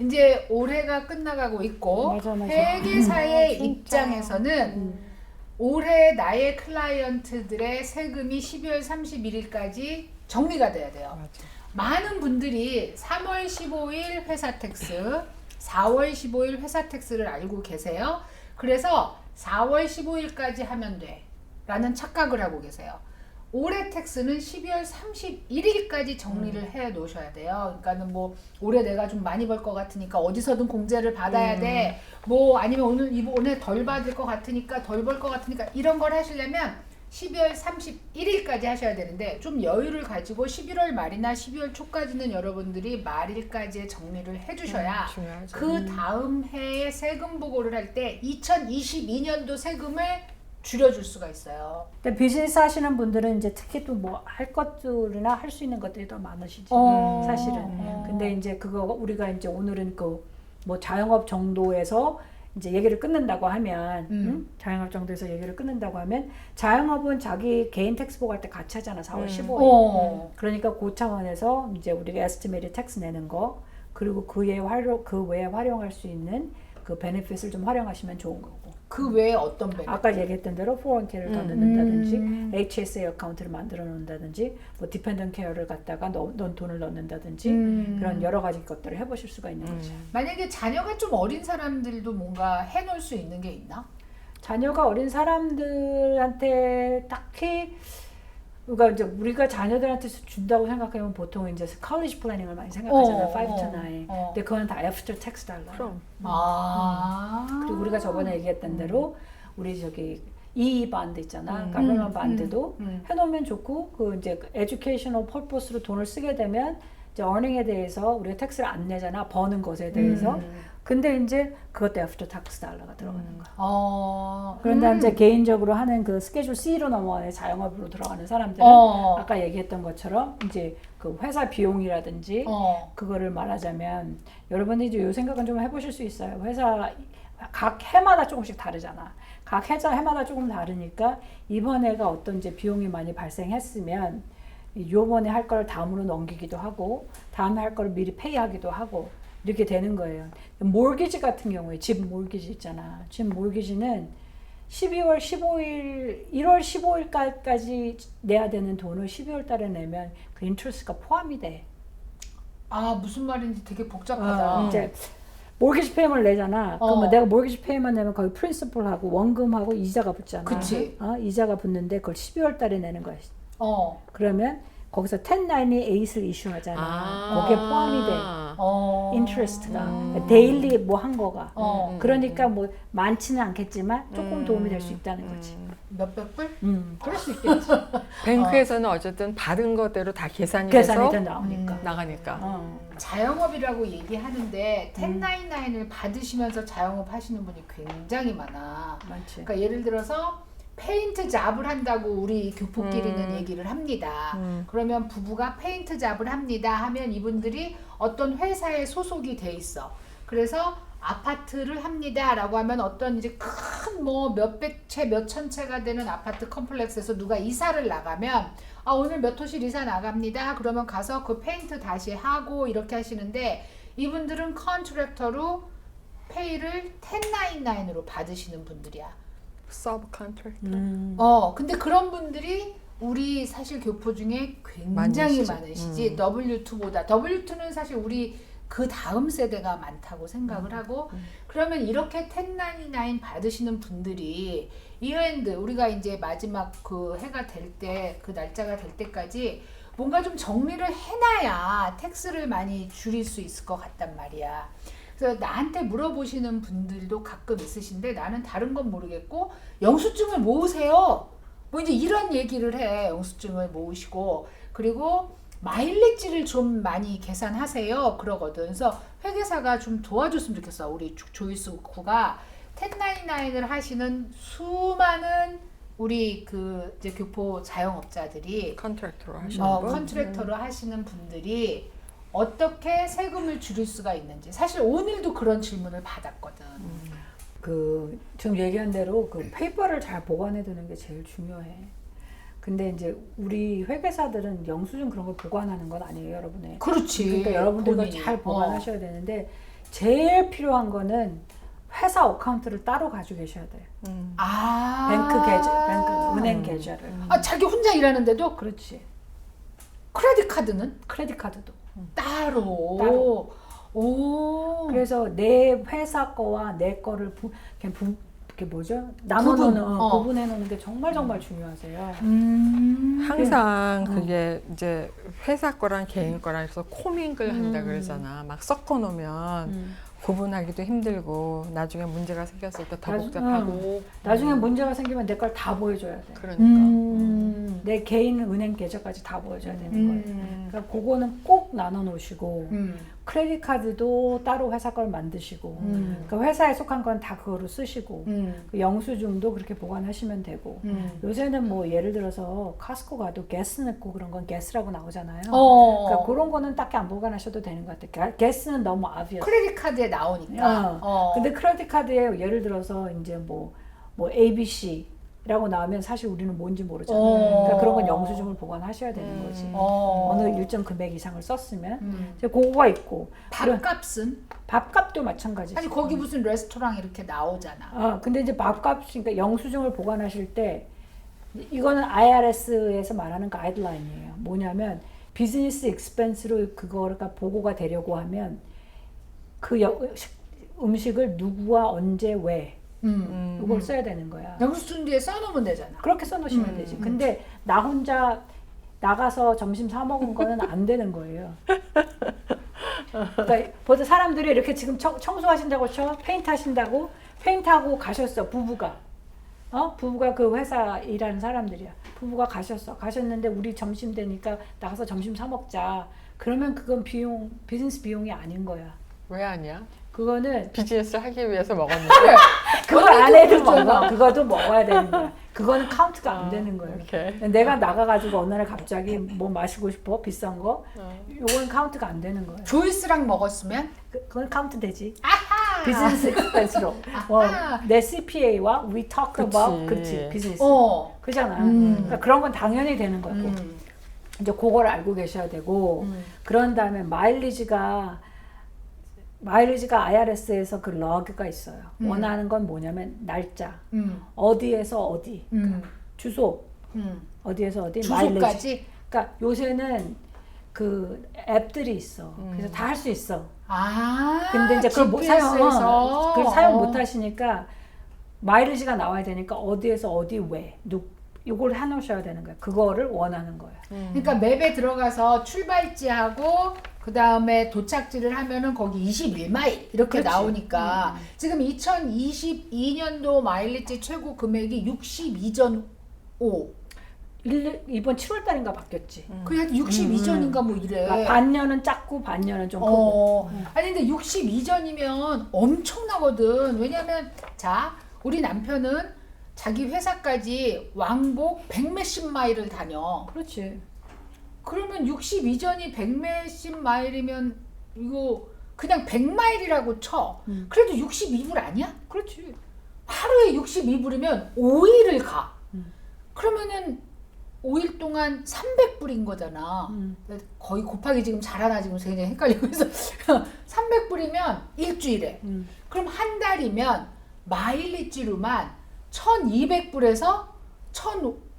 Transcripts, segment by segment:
이제 올해가 끝나가고 있고 맞아. 회계사의 진짜. 입장에서는 올해 나의 클라이언트들의 세금이 12월 31일까지 정리가 돼야 돼요. 맞아. 많은 분들이 3월 15일 회사 텍스, 4월 15일 회사 텍스를 알고 계세요. 그래서 4월 15일까지 하면 돼 라는 착각을 하고 계세요. 올해 텍스는 12월 31일까지 정리를 해 놓으셔야 돼요. 그러니까는 뭐 올해 내가 좀 많이 벌 것 같으니까 어디서든 공제를 받아야 돼. 뭐 아니면 오늘 덜 받을 것 같으니까 덜 벌 것 같으니까 이런 걸 하시려면 12월 31일까지 하셔야 되는데 좀 여유를 가지고 11월 말이나 12월 초까지는 여러분들이 말일까지의 정리를 해주셔야 중요하죠. 그 다음 해에 세금 보고를 할 때 2022년도 세금을 줄여줄 수가 있어요. 근데 비즈니스 하시는 분들은 이제 특히 또 뭐 할 것들이나 할 수 있는 것들이 더 많으시지 사실은. 근데 이제 그거 우리가 이제 오늘은 그 뭐 자영업 정도에서 이제 얘기를 끊는다고 하면 자영업 정도에서 얘기를 끊는다고 하면 자영업은 자기 개인 텍스 보고할 때 같이 하잖아. 4월 15일. 그러니까 그 차원에서 이제 우리가 에스티메이트 텍스 내는 거 그리고 그 외에 활용할 수 있는 그 베네핏을 좀 활용하시면 좋은 거고. 그 외에 어떤 베네핏? 아까 얘기했던 대로 401k를 더 넣는다든지 HSA 어카운트를 만들어 놓는다든지 뭐 디펜던트 케어를 갖다가 넣은 돈을 넣는다든지 그런 여러 가지 것들을 해보실 수가 있는 거죠. 만약에 자녀가 좀 어린 사람들도 뭔가 해놓을 수 있는 게 있나? 자녀가 어린 사람들한테 딱히 그러니까 이제 우리가 자녀들한테 준다고 생각하면 보통 이제 컬리지 플래닝을 많이 생각하잖아요. 5 to 9. 근데 그건 다 애프터 텍스 달러. 그럼. 그리고 우리가 저번에 얘기했던 대로 우리 저기 EE 반드 있잖아. 가버넌 반드도 해놓으면 좋고 그 이제 에듀케이셔널 퍼포스로 돈을 쓰게 되면 이제 어닝에 대해서 우리가 텍스를 안 내잖아. 버는 것에 대해서. 근데 이제 그것도 애프터 텍스 달러가 들어가는 거야. 그런데 이제 개인적으로 하는 그 스케줄 C로 넘어가는 자영업으로 들어가는 사람들은 아까 얘기했던 것처럼 이제 그 회사 비용이라든지 그거를 말하자면 여러분이 이제 요 생각은 좀 해보실 수 있어요. 회사 각 해마다 조금씩 다르잖아. 각 해마다 조금 다르니까 이번 해가 어떤 이제 비용이 많이 발생했으면 요번에 할 걸 다음으로 넘기기도 하고 다음에 할 걸 미리 페이하기도 하고 이렇게 되는 거예요. 몰기지 같은 경우에 집 몰기지 있잖아. 집 몰기지는 1월 15일까지 내야 되는 돈을 12월 달에 내면 그 인트레스가 포함이 돼. 아 무슨 말인지 되게 복잡하다. 이제 몰기지 페이먼을 내잖아. 그러면 내가 몰기지 페이먼 내면 거기 프린시플하고 원금하고 이자가 붙잖아. 그치. 이자가 붙는데 그걸 12월 달에 내는 거야. 그러면 거기서 1098을 이슈하잖아. 거기에 포함이 돼. 인트레스트가 데일리 뭐 한 거가. 그러니까 뭐 많지는 않겠지만 조금 도움이 될 수 있다는 거지. 몇백 불? 그럴 수 있겠지. 뱅크에서는 어쨌든 받은 것대로 다 계산이 계산이 돼서 다 나오니까. 나가니까. 자영업이라고 얘기하는데 1099을 받으시면서 자영업 하시는 분이 굉장히 많아. 많지. 그러니까 예를 들어서 페인트 잡을 한다고 우리 교포끼리는 얘기를 합니다. 그러면 부부가 페인트 잡을 합니다 하면 이분들이 어떤 회사에 소속이 돼 있어. 그래서 아파트를 합니다 라고 하면 어떤 이제 큰 뭐 몇백 채, 몇천 채가 되는 아파트 컴플렉스에서 누가 이사를 나가면 오늘 몇 호실 이사 나갑니다. 그러면 가서 그 페인트 다시 하고 이렇게 하시는데 이분들은 컨트랙터로 페이를 1099으로 받으시는 분들이야. 서브 컨트랙터. 근데 그런 분들이 우리 사실 교포 중에 굉장히 많으시지. W2보다. W2는 사실 우리 그 다음 세대가 많다고 생각을 하고 그러면 이렇게 1099 받으시는 분들이 이엔드 우리가 이제 마지막 그 해가 될 때 그 날짜가 될 때까지 뭔가 좀 정리를 해놔야 텍스를 많이 줄일 수 있을 것 같단 말이야. 그래서 나한테 물어보시는 분들도 가끔 있으신데 나는 다른 건 모르겠고 영수증을 모으세요. 뭐 이제 이런 얘기를 해. 영수증을 모으시고 그리고 마일리지를 좀 많이 계산하세요. 그러거든. 그래서 회계사가 좀 도와줬으면 좋겠어. 우리 조이스 구가 1099을 하시는 수많은 우리 그 이제 교포 자영업자들이 컨트랙터로 하시는 분. 컨트랙터로 하시는 분들이 어떻게 세금을 줄일 수가 있는지 사실 오늘도 그런 질문을 받았거든. 그 지금 얘기한 대로 그 페이퍼를 잘 보관해 두는 게 제일 중요해. 근데 이제 우리 회계사들은 영수증 그런 걸 보관하는 건 아니에요, 여러분의. 그렇지. 그러니까 여러분들도 본인이. 잘 보관하셔야 되는데 제일 필요한 거는 회사 어카운트를 따로 가지고 계셔야 돼요. 뱅크 은행 계좌를. 자기 혼자 일하는데도 그렇지. 크레딧 카드는 크레딧 카드도 따로. 오. 그래서 내 회사 거와 내 거를 이렇게 뭐죠? 나눠놓는 구분해 놓는 게 정말 중요하세요. 항상 그게 이제 회사 거랑 개인 거랑 해서 코밍글 한다 그러잖아. 막 섞어 놓으면 구분하기도 힘들고 나중에 문제가 생겼을 때 더 복잡하고 나중에 문제가 생기면 내 걸 다 보여줘야 돼. 그러니까 내 개인 은행 계좌까지 다 보여줘야 되는 거예요. 그러니까 그거는 꼭 나눠 놓으시고 크레딧 카드도 따로 회사 걸 만드시고 그 회사에 속한 건 다 그거로 쓰시고 그 영수증도 그렇게 보관하시면 되고 요새는 뭐 예를 들어서 카스코 가도 게스 넣고 그런 건 게스라고 나오잖아요. 그러니까 그런 거는 딱히 안 보관하셔도 되는 것 같아요. 게스는 너무 obvious. 크레딧 카드에 나오니까. 근데 크레딧 카드에 예를 들어서 이제 뭐 ABC 라고 나오면 사실 우리는 뭔지 모르잖아요. 그러니까 그런 건 영수증을 보관하셔야 되는 거지. 어느 일정 금액 이상을 썼으면 이제 그거가 있고. 밥값은? 밥값도 마찬가지죠. 아니 거기 무슨 레스토랑 이렇게 나오잖아. 근데 이제 밥값, 그러니까 영수증을 보관하실 때 이거는 IRS에서 말하는 가이드라인이에요. 뭐냐면 비즈니스 익스펜스로 그거가 보고가 되려고 하면 그 음식을 누구와 언제 왜 이걸 써야 되는 거야. 영수증 뒤에 써놓으면 되잖아. 그렇게 써놓으시면 되지. 근데 나 혼자 나가서 점심 사 먹은 거는 안 되는 거예요. 그러니까 보통 사람들이 이렇게 지금 청소하신다고 쳐, 페인트 하신다고, 페인트하고 가셨어, 부부가. 부부가 그 회사 일하는 사람들이야. 부부가 가셨는데 우리 점심 되니까 나가서 점심 사 먹자. 그러면 그건 비즈니스 비용이 아닌 거야. 왜 아니야? 그거는 비즈니스를 하기 위해서 먹었는데 그걸 안 해도 먹어. 그것도 먹어야 되는 거야. 그거는 카운트가 안 되는 거예요. 오케이. 내가 나가가지고 어느 날 갑자기 뭐 마시고 싶어 비싼 거, 이건 카운트가 안 되는 거예요. 조이스랑 먹었으면? 그건 카운트 되지. 아하! 비즈니스 익스펜스로. 내 CPA와 we talk about 그치 비즈니스. 그잖아. 그러니까 그런 건 당연히 되는 거고. 이제 그걸 알고 계셔야 되고, 그런 다음에 마일리지가 IRS에서 그 러그가 있어요. 원하는 건 뭐냐면 날짜, 어디에서 어디, 주소, 어디에서 어디, 주소까지? 마일리지. 그러니까 요새는 그 앱들이 있어. 그래서 다 할 수 있어. 근데 이제 그걸 그걸 사용 못 하시니까 마일리지가 나와야 되니까 어디에서 어디 왜, 이걸 해놓으셔야 되는 거예요. 그거를 원하는 거예요. 그러니까 맵에 들어가서 출발지하고 그 다음에 도착지를 하면은 거기 21마일 이렇게 그렇지. 나오니까 지금 2022년도 마일리지 최고 금액이 62.5. 이번 7월 달인가 바뀌었지. 그냥 62전인가 뭐 이래. 그러니까 반년은 작고 반년은 좀 크고. 아니 근데 62전이면 엄청나거든. 왜냐면 자 우리 남편은 자기 회사까지 왕복 100몇십 마일을 다녀. 그렇지. 그러면 62전이 100몇십 마일이면 이거 그냥 100마일이라고 쳐. 그래도 62불 아니야? 그렇지. 하루에 62불이면 5일을 가. 그러면은 5일 동안 300불인 거잖아. 거의 곱하기 지금 잘하나 지금 굉장히 헷갈리고 있어. 300불이면 일주일에. 그럼 한 달이면 마일리지로만 1200불에서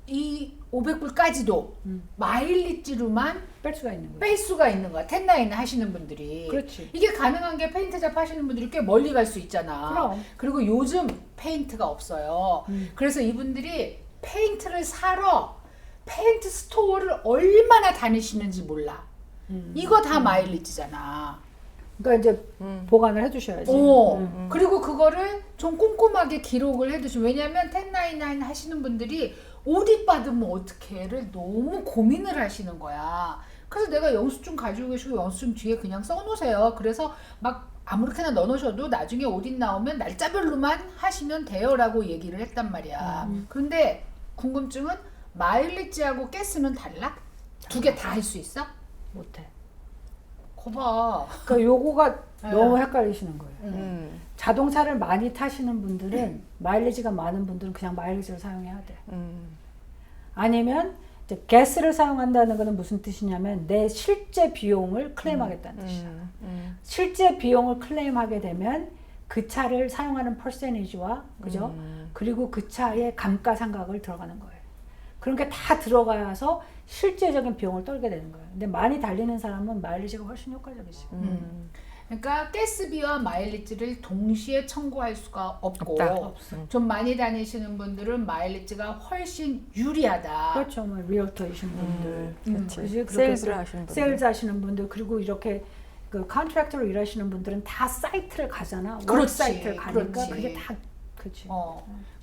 1500불까지도 마일리지로만 뺄 수가 있는 거야. 뺄 수가 있는 거야. 1099 하시는 분들이. 그렇지. 이게 가능한 게 페인트샵 하시는 분들이 꽤 멀리 갈 수 있잖아. 그럼. 그리고 요즘 페인트가 없어요. 그래서 이분들이 페인트를 사러 페인트 스토어를 얼마나 다니시는지 몰라. 이거 다 마일리지잖아. 그러니까 이제 보관을 해두셔야지. 그리고 그거를 좀 꼼꼼하게 기록을 해두시면, 왜냐면 1099 하시는 분들이 오디 받으면 어떡해를 너무 고민을 하시는 거야. 그래서 내가 영수증 가지고 계시고 영수증 뒤에 그냥 써놓으세요. 그래서 막 아무렇게나 넣어놓으셔도 나중에 오디 나오면 날짜별로만 하시면 돼요 라고 얘기를 했단 말이야. 그런데 궁금증은 마일리지하고 가스는 달라? 두 개 다 할 수 있어? 못해. 거봐. 그러니까 요거가 너무 헷갈리시는 거예요. 음. 자동차를 많이 타시는 분들은 마일리지가 많은 분들은 그냥 마일리지를 사용해야 돼. 아니면 이제 가스를 사용한다는 것은 무슨 뜻이냐면 내 실제 비용을 클레임하겠다는 뜻이야. 실제 비용을 클레임하게 되면 그 차를 사용하는 퍼센티지와 그죠? 그리고 그 차의 감가상각을 들어가는 거예요. 그러니까 다 들어가서 실제적인 비용을 떨게 되는 거예요. 근데 많이 달리는 사람은 마일리지가 훨씬 효과적이지. 그러니까 가스비와 마일리지를 동시에 청구할 수가 없고 없어. 좀 많이 다니시는 분들은 마일리지가 훨씬 유리하다. 그렇죠. 뭐 리얼터이신 분들, 그렇지. 그지? 그렇게 세일즈를 또 하시는 분들. 세일즈 하시는 분들, 그리고 이렇게 그 컨트랙터로 일하시는 분들은 다 사이트를 가잖아. 그렇지, 월 사이트를 가니까 그렇지. 그게 다 그치.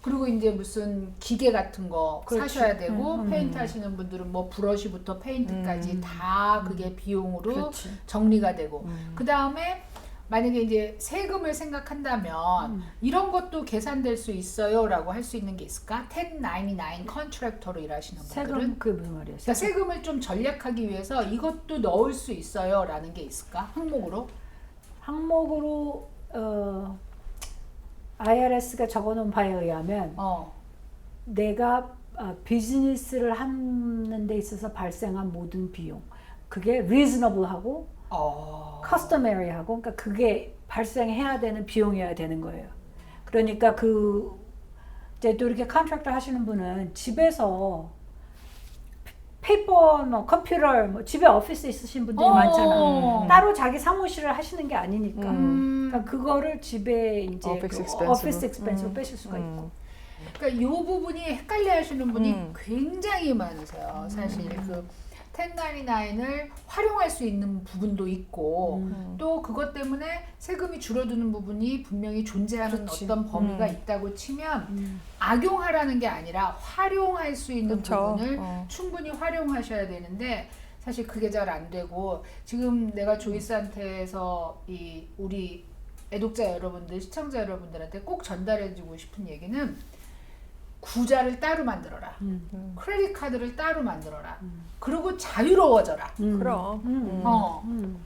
그리고 이제 무슨 기계 같은 거 그렇지. 사셔야 되고 페인트 하시는 분들은 뭐 브러쉬부터 페인트까지 다 그게 비용으로 그렇지. 정리가 되고 그 다음에 만약에 이제 세금을 생각한다면 이런 것도 계산될 수 있어요라고 할 수 있는 게 있을까? 1099 컨트랙터로 일하시는 분들은 세금 그게 무슨 말이에요? 그러니까 세금을 좀 절약하기 위해서 이것도 넣을 수 있어요라는 게 있을까? 항목으로? 항목으로 IRS가 적어놓은 바에 의하면 내가 비즈니스를 하는 데 있어서 발생한 모든 비용 그게 reasonable하고 customary하고 그러니까 그게 발생해야 되는 비용이어야 되는 거예요. 그러니까 그 이제 또 이렇게 컨트랙터 하시는 분은 집에서 페이퍼, 뭐 컴퓨터, 뭐 집에 오피스 있으신 분들이 많잖아. 따로 자기 사무실을 하시는 게 아니니까. 그러니까 그거를 집에 이제 오피스 익스펜스로 빼실 수가 있고. 그러니까 이 부분이 헷갈려 하시는 분이 굉장히 많으세요. 사실 그 1099을 활용할 수 있는 부분도 있고 또 그것 때문에 세금이 줄어드는 부분이 분명히 존재하는 그렇지. 어떤 범위가 있다고 치면 악용하라는 게 아니라 활용할 수 있는 그렇죠. 부분을 충분히 활용하셔야 되는데 사실 그게 잘 안 되고 지금 내가 조이스한테서 이 우리 애독자 여러분들, 시청자 여러분들한테 꼭 전달해주고 싶은 얘기는 구자를 따로 만들어라. 크레딧 카드를 따로 만들어라. 그리고 자유로워져라. 그럼.